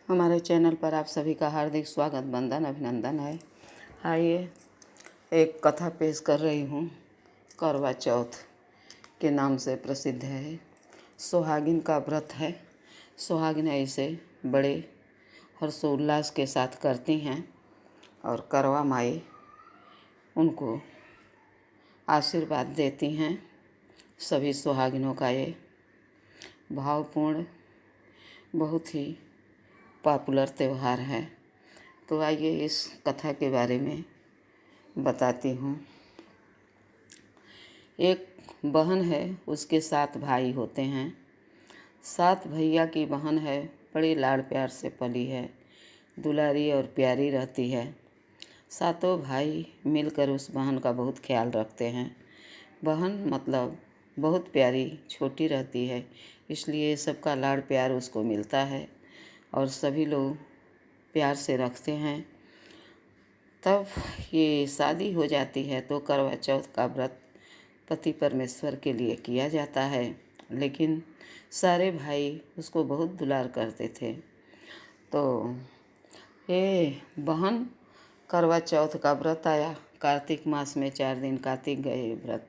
हमारे चैनल पर आप सभी का हार्दिक स्वागत, वंदन, अभिनंदन है। आइए एक कथा पेश कर रही हूँ। करवा चौथ के नाम से प्रसिद्ध है। सुहागिन का व्रत है। सुहागिन इसे बड़े हर्षोल्लास के साथ करती हैं और करवा माई उनको आशीर्वाद देती हैं। सभी सुहागिनों का ये भावपूर्ण बहुत ही पॉपुलर त्यौहार है। तो आइए इस कथा के बारे में बताती हूँ। एक बहन है, उसके 7 भाई होते हैं। 7 भैया की बहन है, बड़े लाड़ प्यार से पली है, दुलारी और प्यारी रहती है। सातों भाई मिलकर उस बहन का बहुत ख्याल रखते हैं। बहन मतलब बहुत प्यारी, छोटी रहती है, इसलिए सबका लाड़ प्यार उसको मिलता है और सभी लोग प्यार से रखते हैं। तब ये शादी हो जाती है तो करवा चौथ का व्रत पति परमेश्वर के लिए किया जाता है। लेकिन सारे भाई उसको बहुत दुलार करते थे। तो ये बहन करवा चौथ का व्रत आया। कार्तिक मास में 4 दिन कार्तिक गए व्रत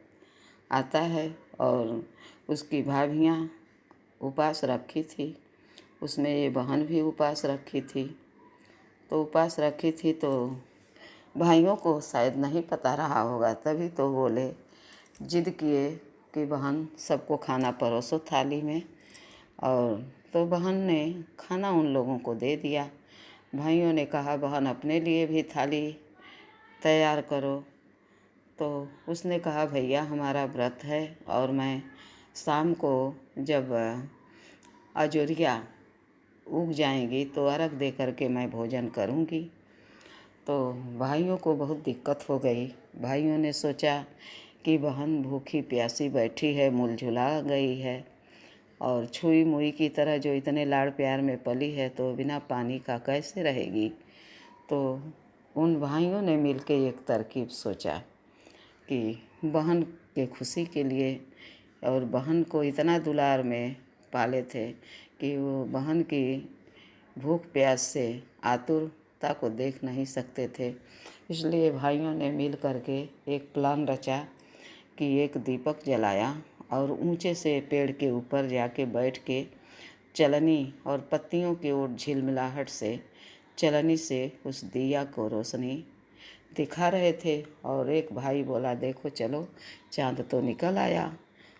आता है और उसकी भाभियाँ उपवास रखी थी। उसमें ये बहन भी उपवास रखी थी। तो उपवास रखी थी तो भाइयों को शायद नहीं पता रहा होगा, तभी तो बोले, जिद किए कि बहन सबको खाना परोसो थाली में। और तो बहन ने खाना उन लोगों को दे दिया। भाइयों ने कहा बहन अपने लिए भी थाली तैयार करो। तो उसने कहा भैया हमारा व्रत है और मैं शाम को जब अजोरिया उग जाएंगी तो अर्घ दे करके मैं भोजन करूंगी। तो भाइयों को बहुत दिक्कत हो गई। भाइयों ने सोचा कि बहन भूखी प्यासी बैठी है, मुलझुला गई है और छुई मुई की तरह जो इतने लाड़ प्यार में पली है तो बिना पानी का कैसे रहेगी। तो उन भाइयों ने मिलकर एक तरकीब सोचा कि बहन के खुशी के लिए, और बहन को इतना दुलार में पाले थे कि वो बहन की भूख प्यास से आतुरता को देख नहीं सकते थे। इसलिए भाइयों ने मिल करके एक प्लान रचा कि एक दीपक जलाया और ऊंचे से पेड़ के ऊपर जाके बैठ के चलनी और पत्तियों की ओर झिलमिलाहट से चलनी से उस दिया को रोशनी दिखा रहे थे। और एक भाई बोला देखो चलो चाँद तो निकल आया,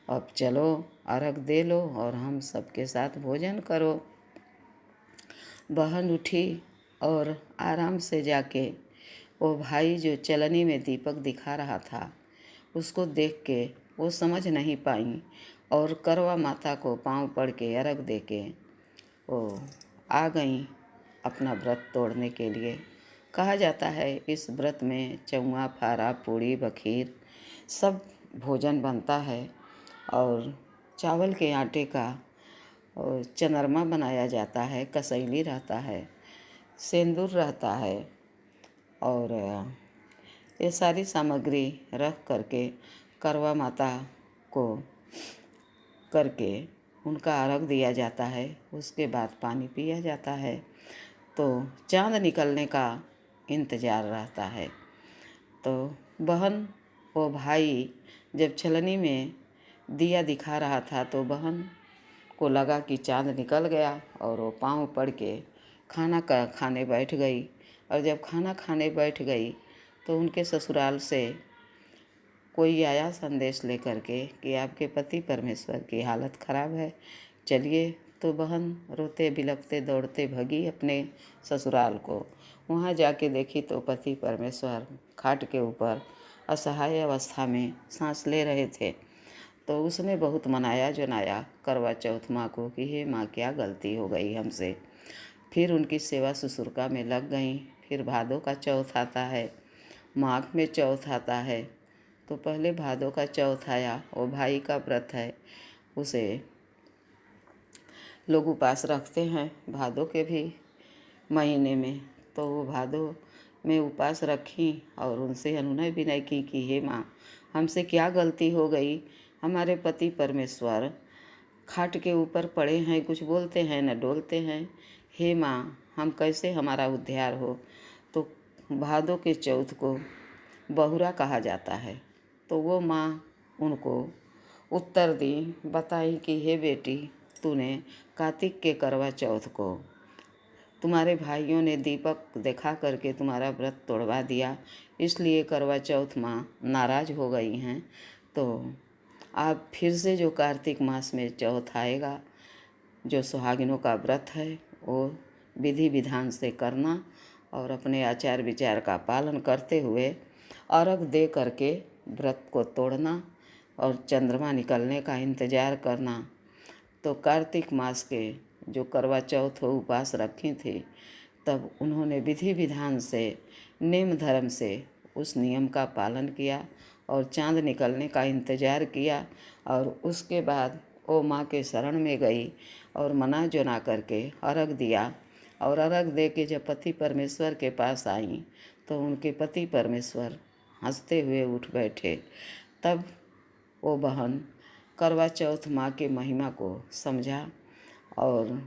अब चलो अर्घ दे लो और हम सबके साथ भोजन करो। बहन उठी और आराम से जाके वो भाई जो चलनी में दीपक दिखा रहा था उसको देख के वो समझ नहीं पाई और करवा माता को पाँव पड़ के अर्घ दे के वो आ गई अपना व्रत तोड़ने के लिए। कहा जाता है इस व्रत में चौवा, फारा, पूड़ी, बखीर सब भोजन बनता है और चावल के आटे का और चंद्रमा बनाया जाता है, कसैली रहता है, सेंदूर रहता है और ये सारी सामग्री रख करके करवा माता को करके उनका अर्घ दिया जाता है। उसके बाद पानी पिया जाता है। तो चाँद निकलने का इंतज़ार रहता है। तो बहन वो भाई जब छलनी में दिया दिखा रहा था तो बहन को लगा कि चाँद निकल गया और वो पाँव पड़ के खाना खाने बैठ गई। और जब खाना खाने बैठ गई तो उनके ससुराल से कोई आया संदेश लेकर के कि आपके पति परमेश्वर की हालत ख़राब है, चलिए। तो बहन रोते बिलखते दौड़ते भगी अपने ससुराल को। वहाँ जाके देखी तो पति परमेश्वर खाट के ऊपर असहाय अवस्था में सांस ले रहे थे। तो उसने बहुत मनाया जुनाया करवा चौथ माँ को कि हे माँ क्या गलती हो गई हमसे। फिर उनकी सेवा ससुरका में लग गई। फिर भादों का चौथ आता है, माघ में चौथ आता है। तो पहले भादों का चौथ आया, वो भाई का व्रत है, उसे लोग उपवास रखते हैं भादों के भी महीने में। तो वो भादों में उपवास रखी और उनसे अनुनय विनय की कि हे माँ हमसे क्या गलती हो गई, हमारे पति परमेश्वर खाट के ऊपर पड़े हैं, कुछ बोलते हैं न डोलते हैं, हे माँ, हम कैसे हमारा उद्धार हो। तो भादों के चौथ को बहुरा कहा जाता है। तो वो माँ उनको उत्तर दी, बताई कि हे बेटी, तूने कार्तिक के करवा चौथ को तुम्हारे भाइयों ने दीपक दिखा करके तुम्हारा व्रत तोड़वा दिया, इसलिए करवा चौथ माँ नाराज़ हो गई हैं। तो आप फिर से जो कार्तिक मास में चौथ आएगा, जो सुहागिनों का व्रत है, वो विधि विधान से करना और अपने आचार विचार का पालन करते हुए अर्घ दे करके व्रत को तोड़ना और चंद्रमा निकलने का इंतज़ार करना। तो कार्तिक मास के जो करवा चौथ उपवास रखी थी, तब उन्होंने विधि विधान से नेम धर्म से उस नियम का पालन किया और चाँद निकलने का इंतज़ार किया। और उसके बाद वो माँ के शरण में गई और मना जुना करके अर्घ दिया। और अर्घ दे के जब पति परमेश्वर के पास आई, तो उनके पति परमेश्वर हंसते हुए उठ बैठे। तब वो बहन करवा चौथ माँ के महिमा को समझा और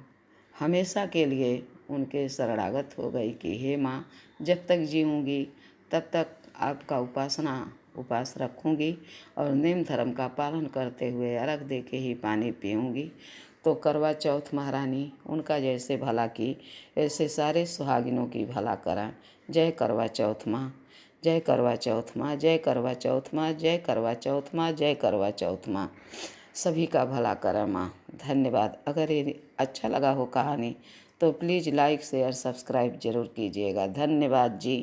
हमेशा के लिए उनके शरणागत हो गई कि हे माँ, जब तक जीऊँगी तब तक आपका उपास रखूँगी और नेम धर्म का पालन करते हुए अर्घ दे के ही पानी पीऊँगी। तो करवा चौथ महारानी उनका जैसे भला की, ऐसे सारे सुहागिनों की भला करा। जय करवा चौथ माँ, जय करवा चौथ माँ, जय करवा चौथ माँ, जय करवा चौथ माँ, जय करवा चौथ माँ। सभी का भला करा माँ। धन्यवाद। अगर ये अच्छा लगा हो कहानी तो प्लीज़ लाइक शेयर सब्सक्राइब ज़रूर कीजिएगा। धन्यवाद जी।